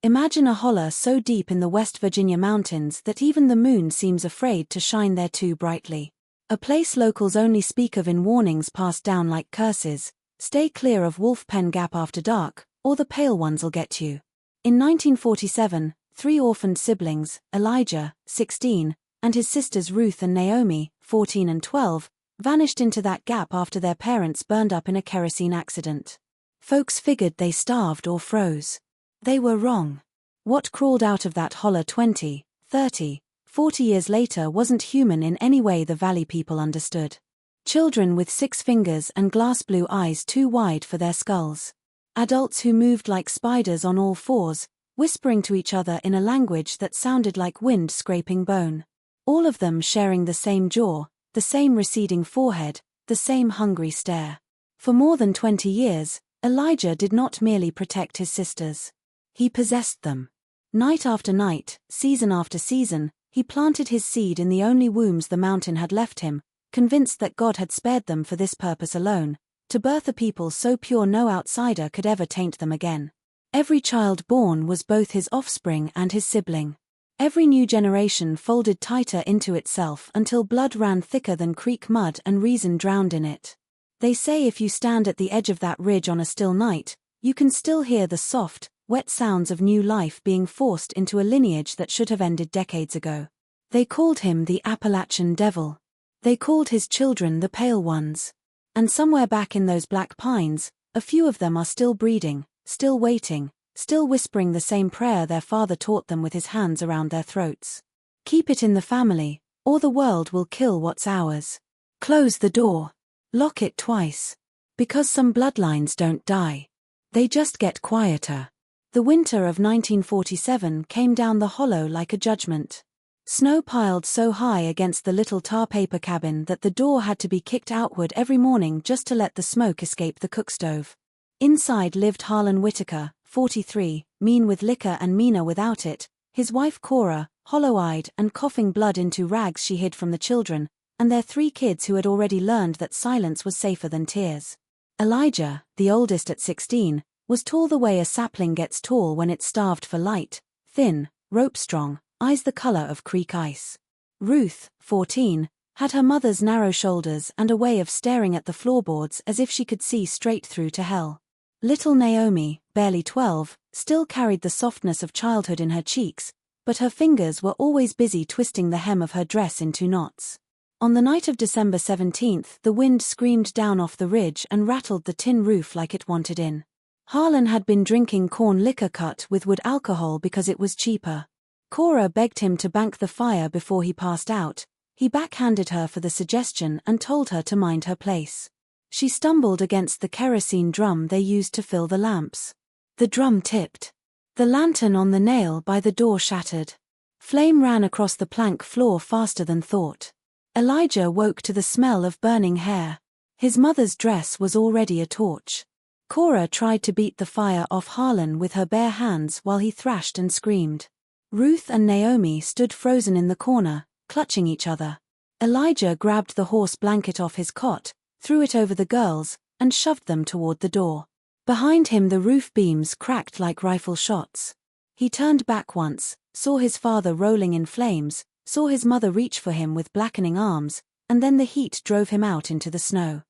Imagine a holler so deep in the West Virginia mountains that even the moon seems afraid to shine there too brightly. A place locals only speak of in warnings passed down like curses: stay clear of Wolf Pen Gap after dark, or the pale ones'll get you. In 1947, 3 orphaned siblings, Elijah, 16, and his sisters Ruth and Naomi, 14 and 12, vanished into that gap after their parents burned up in a kerosene accident. Folks figured they starved or froze. They were wrong. What crawled out of that holler 20, 30, 40 years later wasn't human in any way the valley people understood. Children with 6 fingers and glass blue eyes too wide for their skulls. Adults who moved like spiders on all fours, whispering to each other in a language that sounded like wind scraping bone. All of them sharing the same jaw, the same receding forehead, the same hungry stare. For more than 20 years, Elijah did not merely protect his sisters. He possessed them. Night after night, season after season, he planted his seed in the only wombs the mountain had left him, convinced that God had spared them for this purpose alone, to birth a people so pure no outsider could ever taint them again. Every child born was both his offspring and his sibling. Every new generation folded tighter into itself until blood ran thicker than creek mud and reason drowned in it. They say if you stand at the edge of that ridge on a still night, you can still hear the soft, wet sounds of new life being forced into a lineage that should have ended decades ago. They called him the Appalachian Devil. They called his children the Pale Ones. And somewhere back in those black pines, a few of them are still breeding, still waiting, still whispering the same prayer their father taught them with his hands around their throats. Keep it in the family, or the world will kill what's ours. Close the door. Lock it twice. Because some bloodlines don't die. They just get quieter. The winter of 1947 came down the hollow like a judgment. Snow piled so high against the little tar paper cabin that the door had to be kicked outward every morning just to let the smoke escape the cookstove. Inside lived Harlan Whitaker, 43, mean with liquor and meaner without it, his wife Cora, hollow-eyed and coughing blood into rags she hid from the children, and their 3 kids who had already learned that silence was safer than tears. Elijah, the oldest at 16, was tall the way a sapling gets tall when it's starved for light, thin, rope-strong, eyes the color of creek ice. Ruth, 14, had her mother's narrow shoulders and a way of staring at the floorboards as if she could see straight through to hell. Little Naomi, barely 12, still carried the softness of childhood in her cheeks, but her fingers were always busy twisting the hem of her dress into knots. On the night of December 17th, the wind screamed down off the ridge and rattled the tin roof like it wanted in. Harlan had been drinking corn liquor cut with wood alcohol because it was cheaper. Cora begged him to bank the fire before he passed out. He backhanded her for the suggestion and told her to mind her place. She stumbled against the kerosene drum they used to fill the lamps. The drum tipped. The lantern on the nail by the door shattered. Flame ran across the plank floor faster than thought. Elijah woke to the smell of burning hair. His mother's dress was already a torch. Cora tried to beat the fire off Harlan with her bare hands while he thrashed and screamed. Ruth and Naomi stood frozen in the corner, clutching each other. Elijah grabbed the horse blanket off his cot, threw it over the girls, and shoved them toward the door. Behind him the roof beams cracked like rifle shots. He turned back once, saw his father rolling in flames, saw his mother reach for him with blackening arms, and then the heat drove him out into the snow.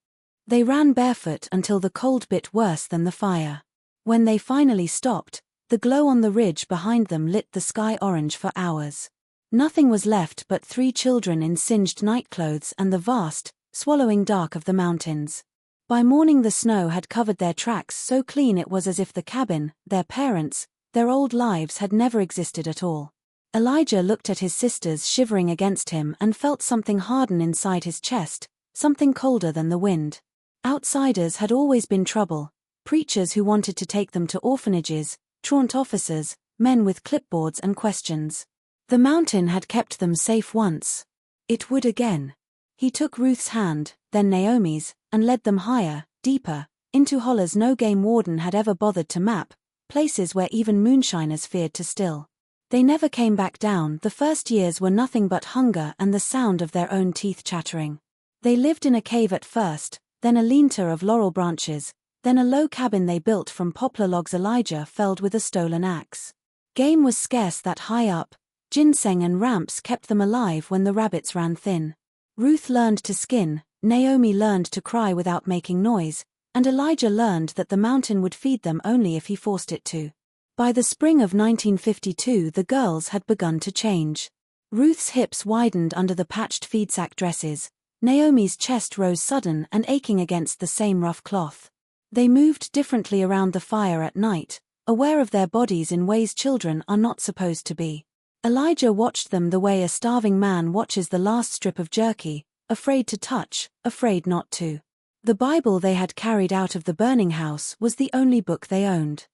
They ran barefoot until the cold bit worse than the fire. When they finally stopped, the glow on the ridge behind them lit the sky orange for hours. Nothing was left but 3 children in singed nightclothes and the vast, swallowing dark of the mountains. By morning the snow had covered their tracks so clean it was as if the cabin, their parents, their old lives had never existed at all. Elijah looked at his sisters shivering against him and felt something harden inside his chest, something colder than the wind. Outsiders had always been trouble, preachers who wanted to take them to orphanages, truant officers, men with clipboards and questions. The mountain had kept them safe once. It would again. He took Ruth's hand, then Naomi's, and led them higher, deeper, into hollers no game warden had ever bothered to map, places where even moonshiners feared to still. They never came back down. The first years were nothing but hunger and the sound of their own teeth chattering. They lived in a cave at first, then a lean-to of laurel branches, then a low cabin they built from poplar logs Elijah felled with a stolen axe. Game was scarce that high up. Ginseng and ramps kept them alive when the rabbits ran thin. Ruth learned to skin, Naomi learned to cry without making noise, and Elijah learned that the mountain would feed them only if he forced it to. By the spring of 1952 the girls had begun to change. Ruth's hips widened under the patched feedsack dresses, Naomi's chest rose sudden and aching against the same rough cloth. They moved differently around the fire at night, aware of their bodies in ways children are not supposed to be. Elijah watched them the way a starving man watches the last strip of jerky, afraid to touch, afraid not to. The Bible they had carried out of the burning house was the only book they owned.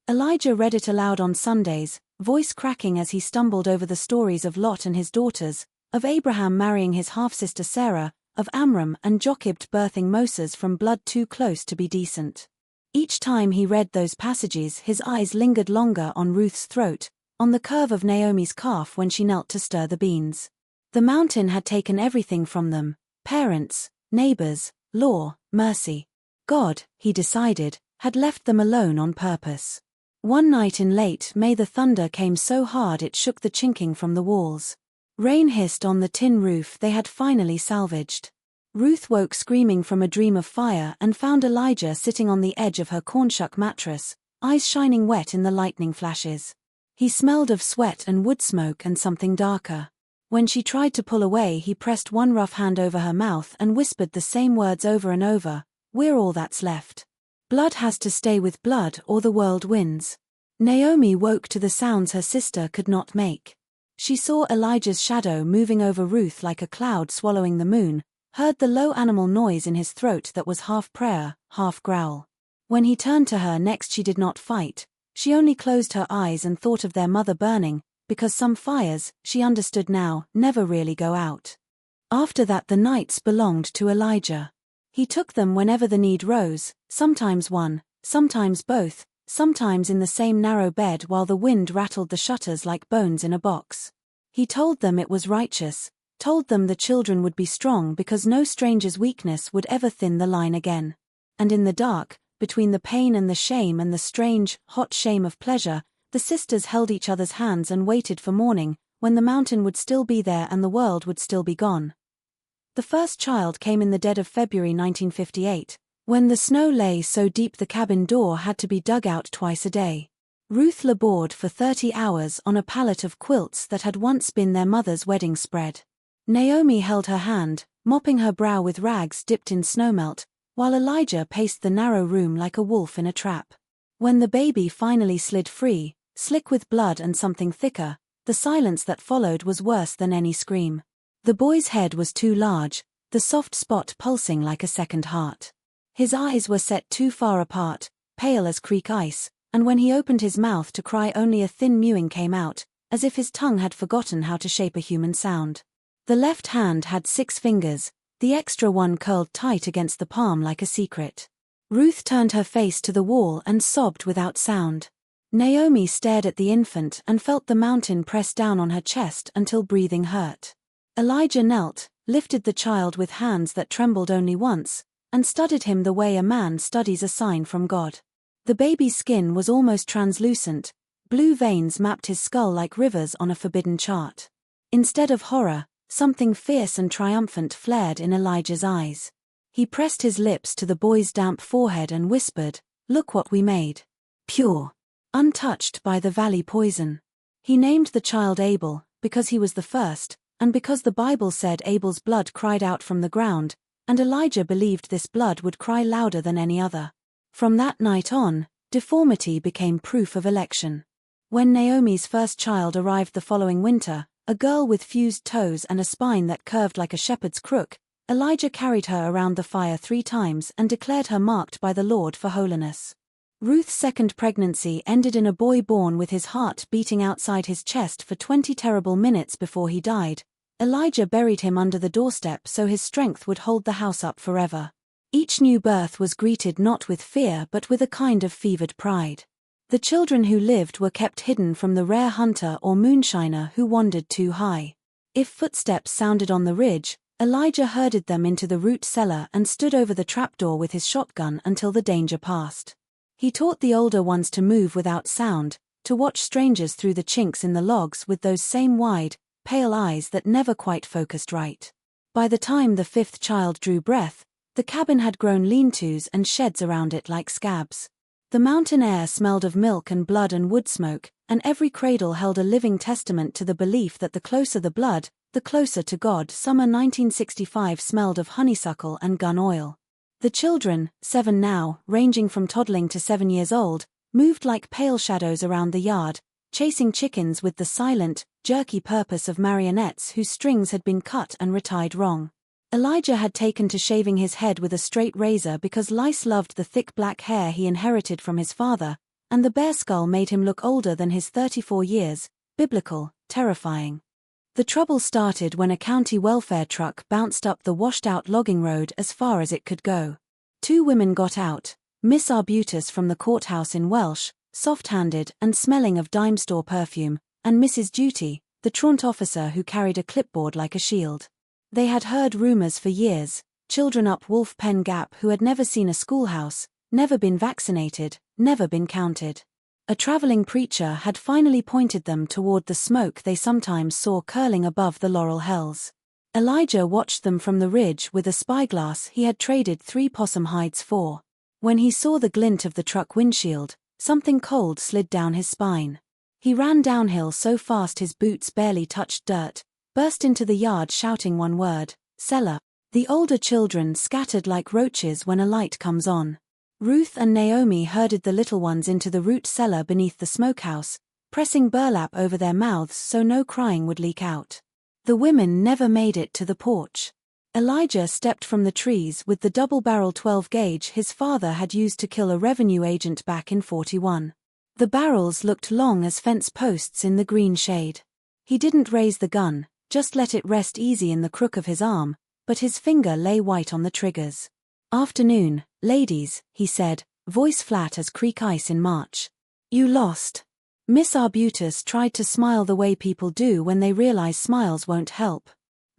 Elijah read it aloud on Sundays, voice cracking as he stumbled over the stories of Lot and his daughters, of Abraham marrying his half-sister Sarah, of Amram and Jochebed birthing Moses from blood too close to be decent. Each time he read those passages his eyes lingered longer on Ruth's throat, on the curve of Naomi's calf when she knelt to stir the beans. The mountain had taken everything from them: parents, neighbors, law, mercy. God, he decided, had left them alone on purpose. One night in late May the thunder came so hard it shook the chinking from the walls. Rain hissed on the tin roof they had finally salvaged. Ruth woke screaming from a dream of fire and found Elijah sitting on the edge of her cornshuck mattress, eyes shining wet in the lightning flashes. He smelled of sweat and wood smoke and something darker. When she tried to pull away he pressed one rough hand over her mouth and whispered the same words over and over: "We're all that's left. Blood has to stay with blood or the world wins." Naomi woke to the sounds her sister could not make. She saw Elijah's shadow moving over Ruth like a cloud swallowing the moon, heard the low animal noise in his throat that was half prayer, half growl. When he turned to her next she did not fight, she only closed her eyes and thought of their mother burning, because some fires, she understood now, never really go out. After that the nights belonged to Elijah. He took them whenever the need rose, sometimes one, sometimes both, sometimes in the same narrow bed while the wind rattled the shutters like bones in a box. He told them it was righteous, told them the children would be strong because no stranger's weakness would ever thin the line again. And in the dark, between the pain and the shame and the strange, hot shame of pleasure, the sisters held each other's hands and waited for morning, when the mountain would still be there and the world would still be gone. The first child came in the dead of February 1958, when the snow lay so deep the cabin door had to be dug out twice a day. Ruth labored for 30 hours on a pallet of quilts that had once been their mother's wedding spread. Naomi held her hand, mopping her brow with rags dipped in snowmelt, while Elijah paced the narrow room like a wolf in a trap. When the baby finally slid free, slick with blood and something thicker, the silence that followed was worse than any scream. The boy's head was too large, the soft spot pulsing like a second heart. His eyes were set too far apart, pale as creek ice, and when he opened his mouth to cry only a thin mewing came out, as if his tongue had forgotten how to shape a human sound. The left hand had 6 fingers, the extra one curled tight against the palm like a secret. Ruth turned her face to the wall and sobbed without sound. Naomi stared at the infant and felt the mountain press down on her chest until breathing hurt. Elijah knelt, lifted the child with hands that trembled only once, and studied him the way a man studies a sign from God. The baby's skin was almost translucent, blue veins mapped his skull like rivers on a forbidden chart. Instead of horror, something fierce and triumphant flared in Elijah's eyes. He pressed his lips to the boy's damp forehead and whispered, "Look what we made. Pure. Untouched by the valley poison." He named the child Abel, because he was the first, and because the Bible said Abel's blood cried out from the ground, and Elijah believed this blood would cry louder than any other. From that night on, deformity became proof of election. When Naomi's first child arrived the following winter, a girl with fused toes and a spine that curved like a shepherd's crook, Elijah carried her around the fire 3 times and declared her marked by the Lord for holiness. Ruth's second pregnancy ended in a boy born with his heart beating outside his chest for 20 terrible minutes before he died. Elijah buried him under the doorstep so his strength would hold the house up forever. Each new birth was greeted not with fear but with a kind of fevered pride. The children who lived were kept hidden from the rare hunter or moonshiner who wandered too high. If footsteps sounded on the ridge, Elijah herded them into the root cellar and stood over the trapdoor with his shotgun until the danger passed. He taught the older ones to move without sound, to watch strangers through the chinks in the logs with those same wide, pale eyes that never quite focused right. By the time the fifth child drew breath, the cabin had grown lean-tos and sheds around it like scabs. The mountain air smelled of milk and blood and wood smoke, and every cradle held a living testament to the belief that the closer the blood, the closer to God. Summer 1965 smelled of honeysuckle and gun oil. The children, 7 now, ranging from toddling to 7 years old, moved like pale shadows around the yard, chasing chickens with the silent, jerky purpose of marionettes whose strings had been cut and retied wrong. Elijah had taken to shaving his head with a straight razor because lice loved the thick black hair he inherited from his father, and the bear skull made him look older than his 34 years, biblical, terrifying. The trouble started when a county welfare truck bounced up the washed-out logging road as far as it could go. 2 women got out, Miss Arbutus from the courthouse in Welsh, soft-handed and smelling of dime store perfume, and Mrs. Duty, the truant officer who carried a clipboard like a shield. They had heard rumors for years, children up Wolf Pen Gap who had never seen a schoolhouse, never been vaccinated, never been counted. A traveling preacher had finally pointed them toward the smoke they sometimes saw curling above the Laurel Hills. Elijah watched them from the ridge with a spyglass he had traded 3 possum hides for. When he saw the glint of the truck windshield, something cold slid down his spine. He ran downhill so fast his boots barely touched dirt, burst into the yard shouting one word, cellar. The older children scattered like roaches when a light comes on. Ruth and Naomi herded the little ones into the root cellar beneath the smokehouse, pressing burlap over their mouths so no crying would leak out. The women never made it to the porch. Elijah stepped from the trees with the double-barrel 12-gauge his father had used to kill a revenue agent back in 41. The barrels looked long as fence posts in the green shade. He didn't raise the gun, just let it rest easy in the crook of his arm, but his finger lay white on the triggers. "Afternoon, ladies," he said, voice flat as creek ice in March. "You lost." Miss Arbutus tried to smile the way people do when they realize smiles won't help.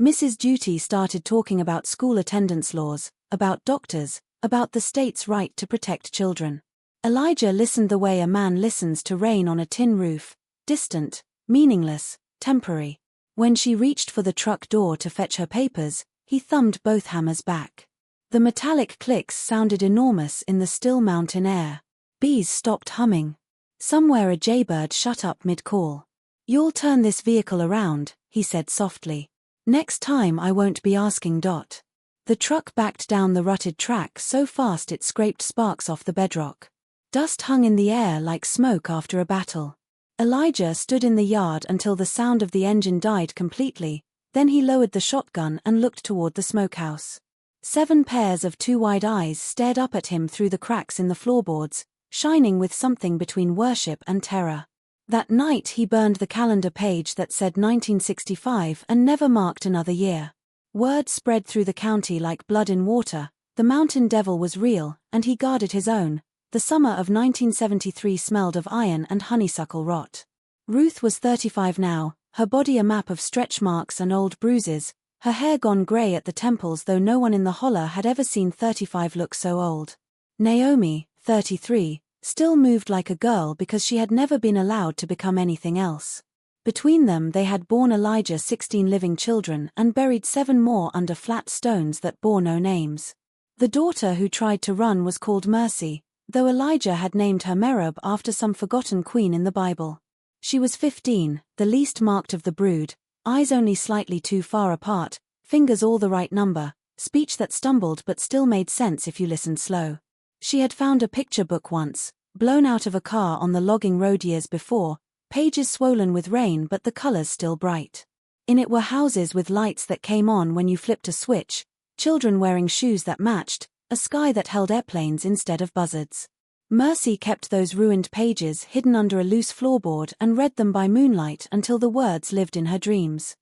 Mrs. Duty started talking about school attendance laws, about doctors, about the state's right to protect children. Elijah listened the way a man listens to rain on a tin roof, distant, meaningless, temporary. When she reached for the truck door to fetch her papers, he thumbed both hammers back. The metallic clicks sounded enormous in the still mountain air. Bees stopped humming. Somewhere a jaybird shut up mid-call. "You'll turn this vehicle around," he said softly. "Next time I won't be asking. The truck backed down the rutted track so fast it scraped sparks off the bedrock. Dust hung in the air like smoke after a battle. Elijah stood in the yard until the sound of the engine died completely, then he lowered the shotgun and looked toward the smokehouse. 7 pairs of 2 wide eyes stared up at him through the cracks in the floorboards, shining with something between worship and terror. That night he burned the calendar page that said 1965 and never marked another year. Word spread through the county like blood in water, the mountain devil was real, and he guarded his own. The summer of 1973 smelled of iron and honeysuckle rot. Ruth was 35 now, her body a map of stretch marks and old bruises, her hair gone grey at the temples though no one in the holler had ever seen 35 look so old. Naomi, 33, still moved like a girl because she had never been allowed to become anything else. Between them they had borne Elijah 16 living children and buried 7 more under flat stones that bore no names. The daughter who tried to run was called Mercy, though Elijah had named her Merab after some forgotten queen in the Bible. She was 15, the least marked of the brood, eyes only slightly too far apart, fingers all the right number, speech that stumbled but still made sense if you listened slow. She had found a picture book once, blown out of a car on the logging road years before, pages swollen with rain but the colors still bright. In it were houses with lights that came on when you flipped a switch, children wearing shoes that matched, a sky that held airplanes instead of buzzards. Mercy kept those ruined pages hidden under a loose floorboard and read them by moonlight until the words lived in her dreams.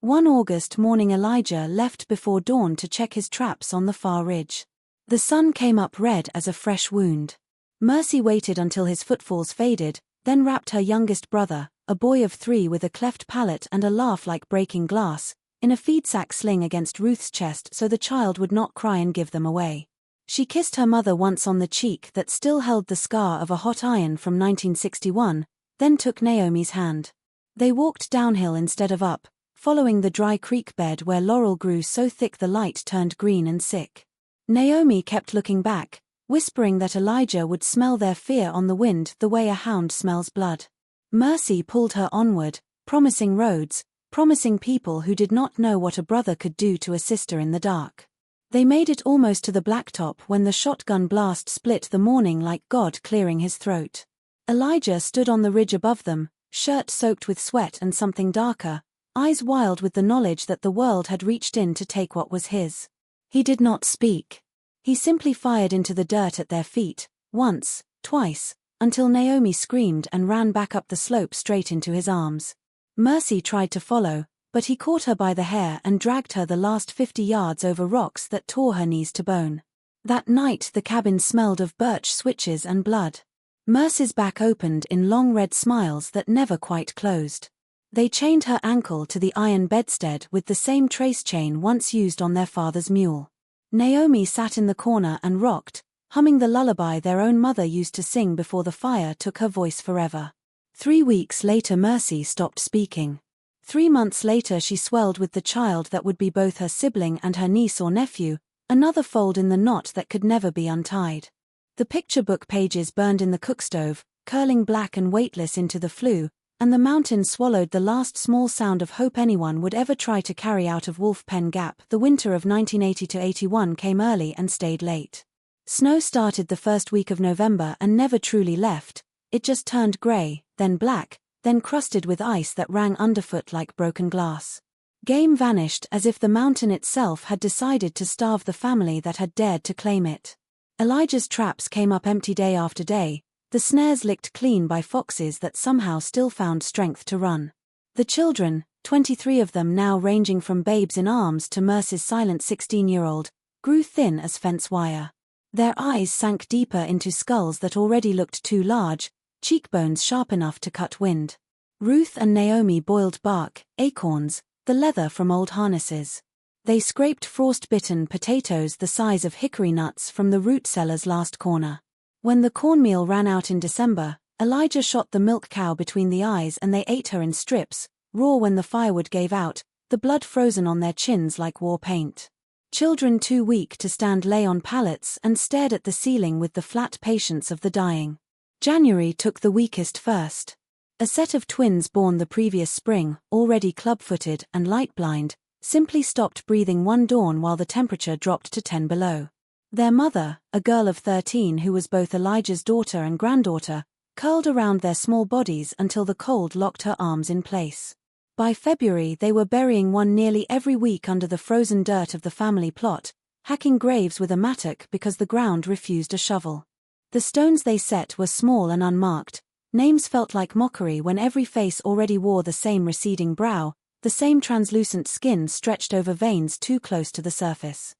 One August morning Elijah left before dawn to check his traps on the far ridge. The sun came up red as a fresh wound. Mercy waited until his footfalls faded, then wrapped her youngest brother, a boy of 3 with a cleft palate and a laugh like breaking glass, in a feed-sack sling against Ruth's chest so the child would not cry and give them away. She kissed her mother once on the cheek that still held the scar of a hot iron from 1961, then took Naomi's hand. They walked downhill instead of up, following the dry creek bed where laurel grew so thick the light turned green and sick. Naomi kept looking back, whispering that Elijah would smell their fear on the wind the way a hound smells blood. Mercy pulled her onward, promising roads, promising people who did not know what a brother could do to a sister in the dark. They made it almost to the blacktop when the shotgun blast split the morning like God clearing his throat. Elijah stood on the ridge above them, shirt soaked with sweat and something darker, eyes wild with the knowledge that the world had reached in to take what was his. He did not speak. He simply fired into the dirt at their feet, once, twice, until Naomi screamed and ran back up the slope straight into his arms. Mercy tried to follow, but he caught her by the hair and dragged her the last 50 yards over rocks that tore her knees to bone. That night the cabin smelled of birch switches and blood. Mercy's back opened in long red smiles that never quite closed. They chained her ankle to the iron bedstead with the same trace chain once used on their father's mule. Naomi sat in the corner and rocked, humming the lullaby their own mother used to sing before the fire took her voice forever. 3 weeks later Mercy stopped speaking. 3 months later she swelled with the child that would be both her sibling and her niece or nephew, another fold in the knot that could never be untied. The picture book pages burned in the cookstove, curling black and weightless into the flue, and the mountain swallowed the last small sound of hope anyone would ever try to carry out of Wolf Pen Gap. The winter of 1980-81 came early and stayed late. Snow started the first week of November and never truly left. It just turned grey, then black, then crusted with ice that rang underfoot like broken glass. Game vanished as if the mountain itself had decided to starve the family that had dared to claim it. Elijah's traps came up empty day after day, the snares licked clean by foxes that somehow still found strength to run. The children, 23 of them now ranging from babes in arms to Mercy's silent 16-year-old, grew thin as fence wire. Their eyes sank deeper into skulls that already looked too large, cheekbones sharp enough to cut wind. Ruth and Naomi boiled bark, acorns, the leather from old harnesses. They scraped frost-bitten potatoes the size of hickory nuts from the root cellar's last corner. When the cornmeal ran out in December, Elijah shot the milk cow between the eyes and they ate her in strips, raw when the firewood gave out, the blood frozen on their chins like war paint. Children too weak to stand lay on pallets and stared at the ceiling with the flat patience of the dying. January took the weakest first. A set of twins born the previous spring, already club-footed and light-blind, simply stopped breathing one dawn while the temperature dropped to 10 below. Their mother, a girl of 13 who was both Elijah's daughter and granddaughter, curled around their small bodies until the cold locked her arms in place. By February they were burying one nearly every week under the frozen dirt of the family plot, hacking graves with a mattock because the ground refused a shovel. The stones they set were small and unmarked. Names felt like mockery when every face already wore the same receding brow, the same translucent skin stretched over veins too close to the surface.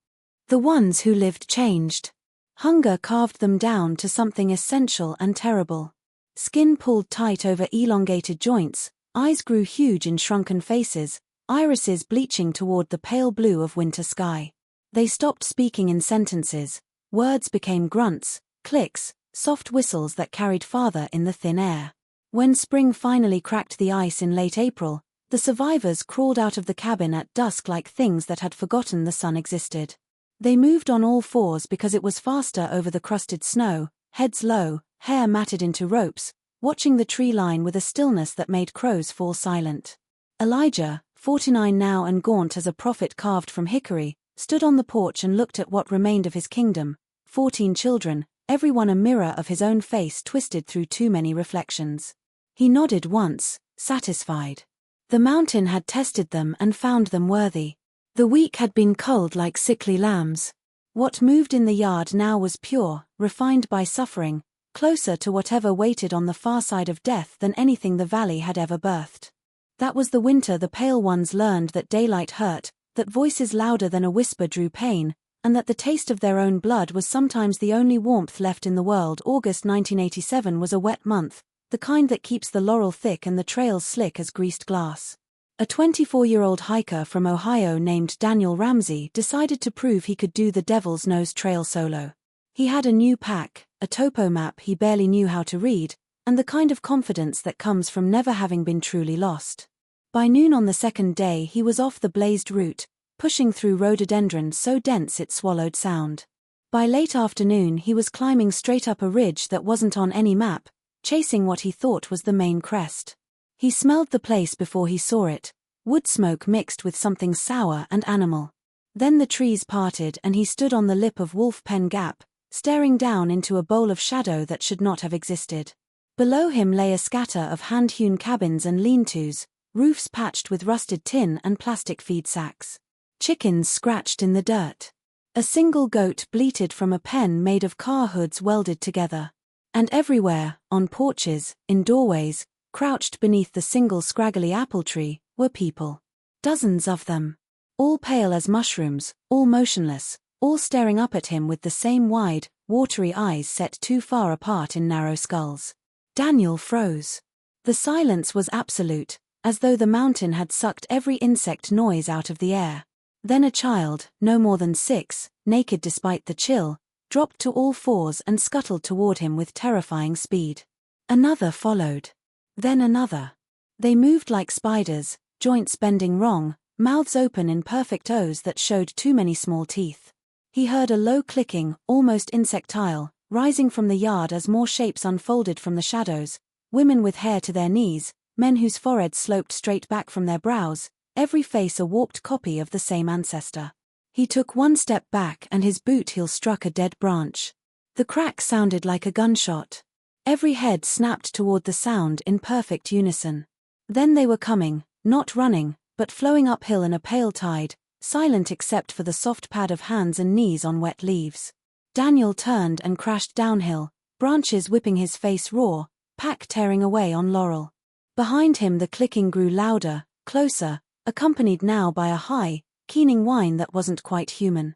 The ones who lived changed. Hunger carved them down to something essential and terrible. Skin pulled tight over elongated joints, eyes grew huge in shrunken faces, irises bleaching toward the pale blue of winter sky. They stopped speaking in sentences. Words became grunts, clicks, soft whistles that carried farther in the thin air. When spring finally cracked the ice in late April, the survivors crawled out of the cabin at dusk like things that had forgotten the sun existed. They moved on all fours because it was faster over the crusted snow, heads low, hair matted into ropes, watching the tree line with a stillness that made crows fall silent. Elijah, 49 now and gaunt as a prophet carved from hickory, stood on the porch and looked at what remained of his kingdom, 14 children, everyone a mirror of his own face twisted through too many reflections. He nodded once, satisfied. The mountain had tested them and found them worthy. The weak had been culled like sickly lambs. What moved in the yard now was pure, refined by suffering, closer to whatever waited on the far side of death than anything the valley had ever birthed. That was the winter the pale ones learned that daylight hurt, that voices louder than a whisper drew pain, and that the taste of their own blood was sometimes the only warmth left in the world. August 1987 was a wet month, the kind that keeps the laurel thick and the trails slick as greased glass. A 24-year-old hiker from Ohio named Daniel Ramsey decided to prove he could do the Devil's Nose Trail solo. He had a new pack, a topo map he barely knew how to read, and the kind of confidence that comes from never having been truly lost. By noon on the second day he was off the blazed route, pushing through rhododendron so dense it swallowed sound. By late afternoon he was climbing straight up a ridge that wasn't on any map, chasing what he thought was the main crest. He smelled the place before he saw it, wood smoke mixed with something sour and animal. Then the trees parted and he stood on the lip of Wolf Pen Gap, staring down into a bowl of shadow that should not have existed. Below him lay a scatter of hand-hewn cabins and lean-tos, roofs patched with rusted tin and plastic feed sacks. Chickens scratched in the dirt. A single goat bleated from a pen made of car hoods welded together. And everywhere, on porches, in doorways, crouched beneath the single scraggly apple tree, were people. Dozens of them. All pale as mushrooms, all motionless, all staring up at him with the same wide, watery eyes set too far apart in narrow skulls. Daniel froze. The silence was absolute, as though the mountain had sucked every insect noise out of the air. Then a child, no more than 6, naked despite the chill, dropped to all fours and scuttled toward him with terrifying speed. Another followed. Then another. They moved like spiders, joints bending wrong, mouths open in perfect O's that showed too many small teeth. He heard a low clicking, almost insectile, rising from the yard as more shapes unfolded from the shadows, women with hair to their knees, men whose foreheads sloped straight back from their brows, every face a warped copy of the same ancestor. He took one step back and his boot heel struck a dead branch. The crack sounded like a gunshot. Every head snapped toward the sound in perfect unison. Then they were coming, not running, but flowing uphill in a pale tide, silent except for the soft pad of hands and knees on wet leaves. Daniel turned and crashed downhill, branches whipping his face raw, pack tearing away on laurel. Behind him the clicking grew louder, closer, accompanied now by a high, keening whine that wasn't quite human.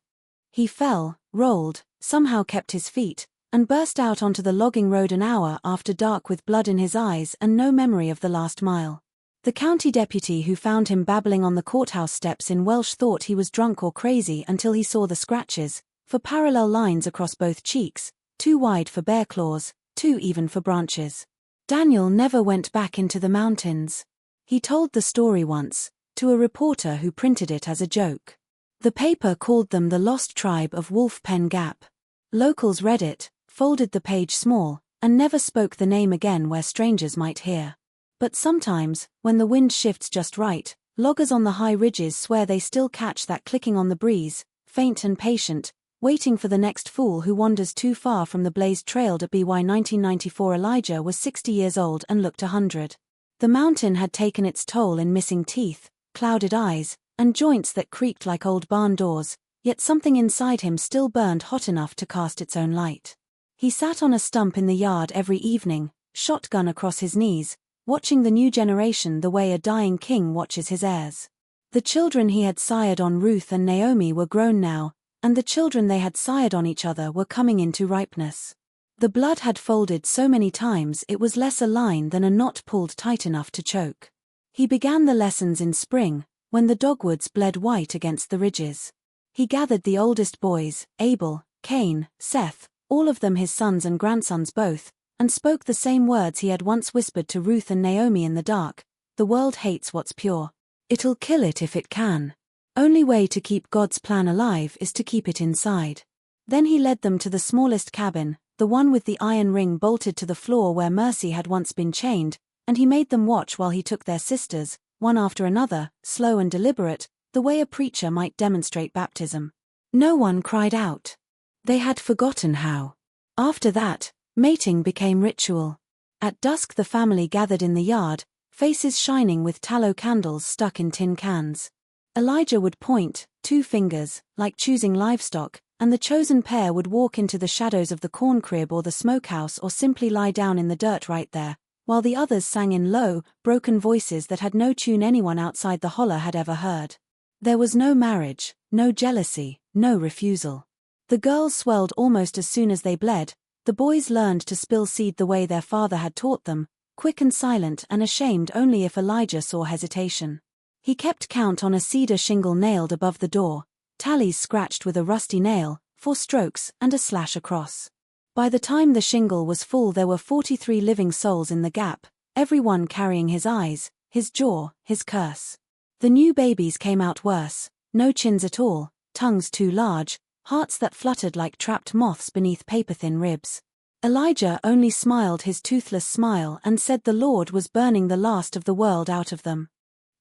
He fell, rolled, somehow kept his feet, and burst out onto the logging road an hour after dark with blood in his eyes and no memory of the last mile. The county deputy who found him babbling on the courthouse steps in Welsh thought he was drunk or crazy until he saw the scratches, for parallel lines across both cheeks, too wide for bear claws, too even for branches. Daniel never went back into the mountains. He told the story once, to a reporter who printed it as a joke. The paper called them the Lost Tribe of Wolf Pen Gap. Locals read it, folded the page small, and never spoke the name again where strangers might hear. But sometimes, when the wind shifts just right, loggers on the high ridges swear they still catch that clicking on the breeze, faint and patient, waiting for the next fool who wanders too far from the blazed trail to be. Why 1994 Elijah was 60 years old and looked 100. The mountain had taken its toll in missing teeth, clouded eyes, and joints that creaked like old barn doors, yet something inside him still burned hot enough to cast its own light. He sat on a stump in the yard every evening, shotgun across his knees, watching the new generation the way a dying king watches his heirs. The children he had sired on Ruth and Naomi were grown now, and the children they had sired on each other were coming into ripeness. The blood had folded so many times it was less a line than a knot pulled tight enough to choke. He began the lessons in spring, when the dogwoods bled white against the ridges. He gathered the oldest boys, Abel, Cain, Seth, all of them his sons and grandsons both, and spoke the same words he had once whispered to Ruth and Naomi in the dark: the world hates what's pure. It'll kill it if it can. Only way to keep God's plan alive is to keep it inside. Then he led them to the smallest cabin, the one with the iron ring bolted to the floor where Mercy had once been chained, and he made them watch while he took their sisters, one after another, slow and deliberate, the way a preacher might demonstrate baptism. No one cried out. They had forgotten how. After that, mating became ritual. At dusk the family gathered in the yard, faces shining with tallow candles stuck in tin cans. Elijah would point, 2 fingers, like choosing livestock, and the chosen pair would walk into the shadows of the corn crib or the smokehouse or simply lie down in the dirt right there, while the others sang in low, broken voices that had no tune anyone outside the holler had ever heard. There was no marriage, no jealousy, no refusal. The girls swelled almost as soon as they bled, the boys learned to spill seed the way their father had taught them, quick and silent and ashamed only if Elijah saw hesitation. He kept count on a cedar shingle nailed above the door, tallies scratched with a rusty nail, 4 strokes and a slash across. By the time the shingle was full, there were 43 living souls in the gap, everyone carrying his eyes, his jaw, his curse. The new babies came out worse, no chins at all, tongues too large, hearts that fluttered like trapped moths beneath paper-thin ribs. Elijah only smiled his toothless smile and said the Lord was burning the last of the world out of them.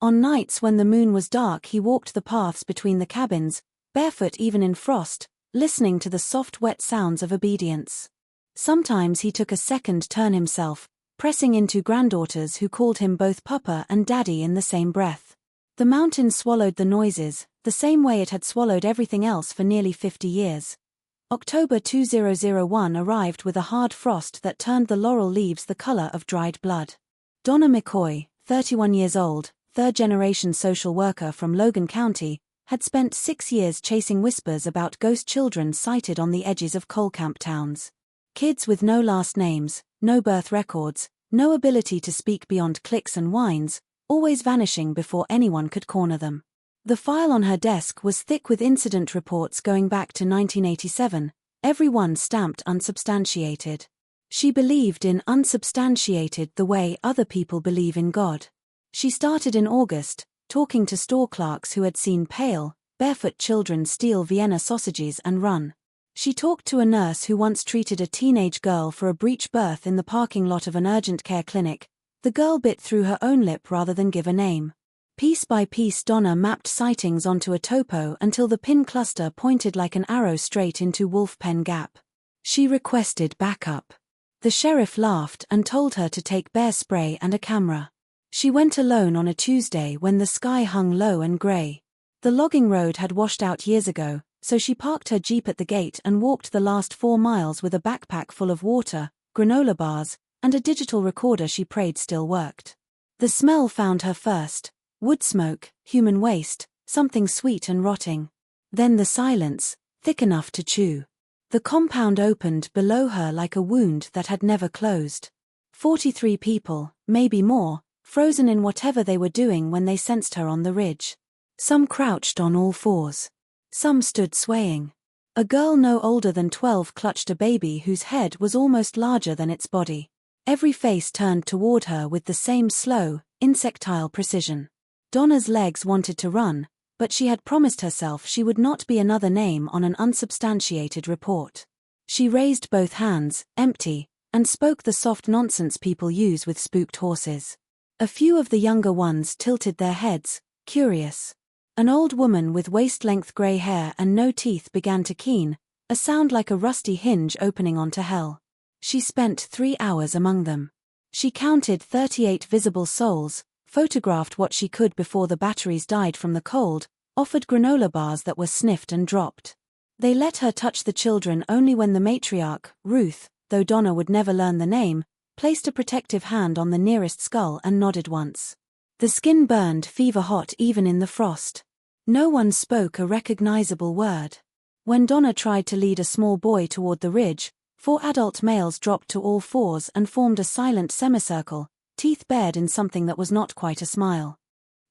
On nights when the moon was dark, he walked the paths between the cabins, barefoot even in frost, listening to the soft wet sounds of obedience. Sometimes he took a second turn himself, pressing into granddaughters who called him both Papa and Daddy in the same breath. The mountain swallowed the noises, the same way it had swallowed everything else for nearly 50 years. October 2001 arrived with a hard frost that turned the laurel leaves the color of dried blood. Donna McCoy, 31 years old, third-generation social worker from Logan County, had spent 6 years chasing whispers about ghost children sighted on the edges of coal camp towns. Kids with no last names, no birth records, no ability to speak beyond clicks and whines, always vanishing before anyone could corner them. The file on her desk was thick with incident reports going back to 1987, every one stamped unsubstantiated. She believed in unsubstantiated the way other people believe in God. She started in August, talking to store clerks who had seen pale, barefoot children steal Vienna sausages and run. She talked to a nurse who once treated a teenage girl for a breech birth in the parking lot of an urgent care clinic. The girl bit through her own lip rather than give a name. Piece by piece, Donna mapped sightings onto a topo until the pin cluster pointed like an arrow straight into Wolf Pen Gap. She requested backup. The sheriff laughed and told her to take bear spray and a camera. She went alone on a Tuesday when the sky hung low and gray. The logging road had washed out years ago, so she parked her Jeep at the gate and walked the last 4 miles with a backpack full of water, granola bars, and a digital recorder she prayed still worked. The smell found her first. Wood smoke, human waste, something sweet and rotting. Then the silence, thick enough to chew. The compound opened below her like a wound that had never closed. 43 people, maybe more, frozen in whatever they were doing when they sensed her on the ridge. Some crouched on all fours. Some stood swaying. A girl no older than 12 clutched a baby whose head was almost larger than its body. Every face turned toward her with the same slow, insectile precision. Donna's legs wanted to run, but she had promised herself she would not be another name on an unsubstantiated report. She raised both hands, empty, and spoke the soft nonsense people use with spooked horses. A few of the younger ones tilted their heads, curious. An old woman with waist-length gray hair and no teeth began to keen, a sound like a rusty hinge opening onto hell. She spent 3 hours among them. She counted 38 visible souls, photographed what she could before the batteries died from the cold, offered granola bars that were sniffed and dropped. They let her touch the children only when the matriarch, Ruth, though Donna would never learn the name, placed a protective hand on the nearest skull and nodded once. The skin burned fever-hot even in the frost. No one spoke a recognizable word. When Donna tried to lead a small boy toward the ridge, 4 adult males dropped to all fours and formed a silent semicircle, teeth bared in something that was not quite a smile.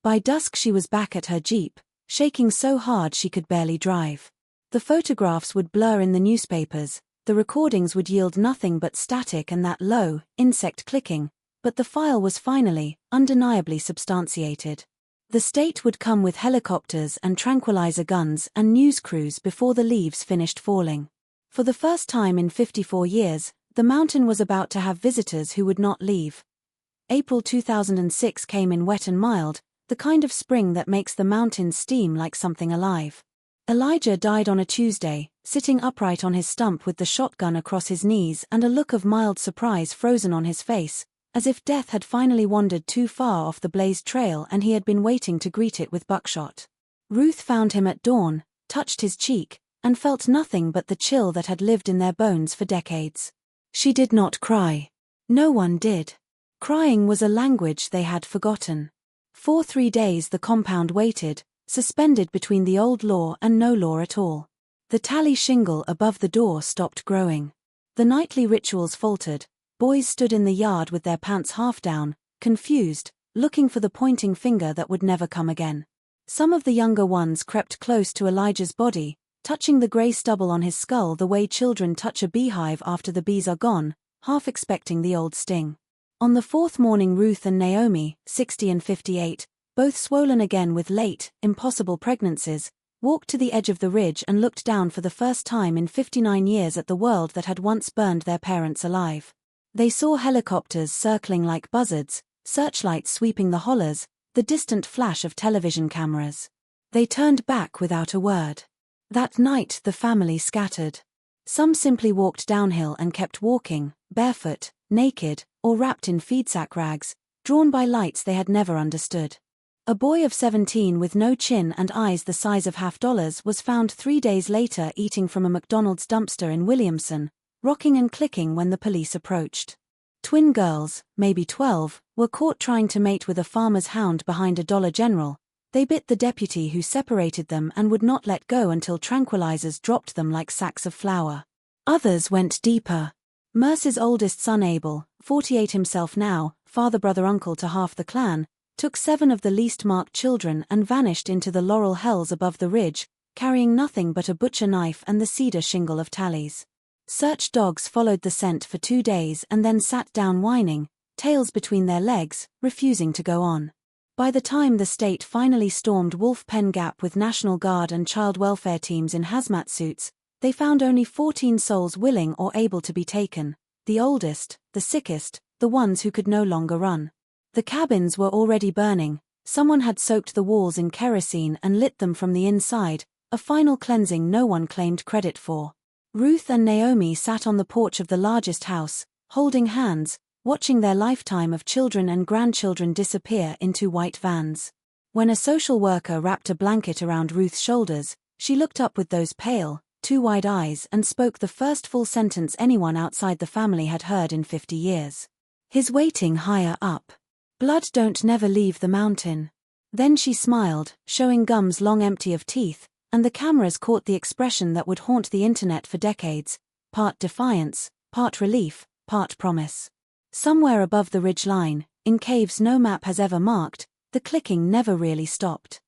By dusk she was back at her Jeep, shaking so hard she could barely drive. The photographs would blur in the newspapers, the recordings would yield nothing but static and that low, insect clicking, but the file was finally, undeniably substantiated. The state would come with helicopters and tranquilizer guns and news crews before the leaves finished falling. For the first time in 54 years, the mountain was about to have visitors who would not leave. April 2006 came in wet and mild, the kind of spring that makes the mountains steam like something alive. Elijah died on a Tuesday, sitting upright on his stump with the shotgun across his knees and a look of mild surprise frozen on his face, as if death had finally wandered too far off the blazed trail and he had been waiting to greet it with buckshot. Ruth found him at dawn, touched his cheek, and felt nothing but the chill that had lived in their bones for decades. She did not cry. No one did. Crying was a language they had forgotten. For 3 days the compound waited, suspended between the old law and no law at all. The tally shingle above the door stopped growing. The nightly rituals faltered. Boys stood in the yard with their pants half down, confused, looking for the pointing finger that would never come again. Some of the younger ones crept close to Elijah's body, touching the grey stubble on his skull the way children touch a beehive after the bees are gone, half expecting the old sting. On the fourth morning, Ruth and Naomi, 60 and 58, both swollen again with late, impossible pregnancies, walked to the edge of the ridge and looked down for the first time in 59 years at the world that had once burned their parents alive. They saw helicopters circling like buzzards, searchlights sweeping the hollers, the distant flash of television cameras. They turned back without a word. That night the family scattered. Some simply walked downhill and kept walking, barefoot, naked, or wrapped in feedsack rags, drawn by lights they had never understood. A boy of 17 with no chin and eyes the size of $50 was found 3 days later eating from a McDonald's dumpster in Williamson, rocking and clicking when the police approached. Twin girls, maybe 12, were caught trying to mate with a farmer's hound behind a Dollar General. They bit the deputy who separated them and would not let go until tranquilizers dropped them like sacks of flour. Others went deeper. Merce's oldest son Abel, 48 himself now, father, brother, uncle to half the clan, took 7 of the least marked children and vanished into the laurel hells above the ridge, carrying nothing but a butcher knife and the cedar shingle of tallies. Search dogs followed the scent for 2 days and then sat down whining, tails between their legs, refusing to go on. By the time the state finally stormed Wolf Pen Gap with National Guard and child welfare teams in hazmat suits, they found only 14 souls willing or able to be taken, the oldest, the sickest, the ones who could no longer run. The cabins were already burning. Someone had soaked the walls in kerosene and lit them from the inside, a final cleansing no one claimed credit for. Ruth and Naomi sat on the porch of the largest house, holding hands, watching their lifetime of children and grandchildren disappear into white vans. When a social worker wrapped a blanket around Ruth's shoulders, she looked up with those pale, too wide eyes and spoke the first full sentence anyone outside the family had heard in 50 years. "He's waiting higher up. Blood don't never leave the mountain." Then she smiled, showing gums long empty of teeth, and the cameras caught the expression that would haunt the internet for decades, part defiance, part relief, part promise. Somewhere above the ridge line, in caves no map has ever marked, the clicking never really stopped.